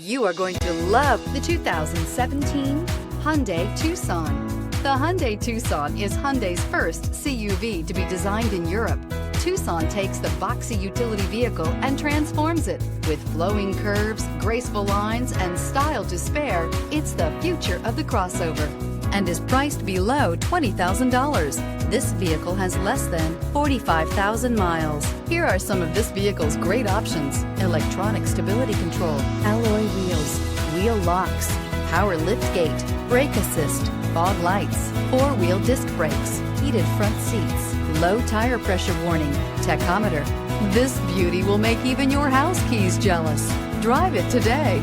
You are going to love the 2017 Hyundai Tucson. The Hyundai Tucson is Hyundai's first CUV to be designed in Europe. Tucson takes the boxy utility vehicle and transforms it. With flowing curves, graceful lines, and style to spare, it's the future of the crossover and is priced below $20,000. This vehicle has less than 45,000 miles. Here are some of this vehicle's great options: electronic stability control, alloy wheels, wheel locks, power liftgate, brake assist, fog lights, four-wheel disc brakes, heated front seats, low tire pressure warning, tachometer. This beauty will make even your house keys jealous. Drive it today.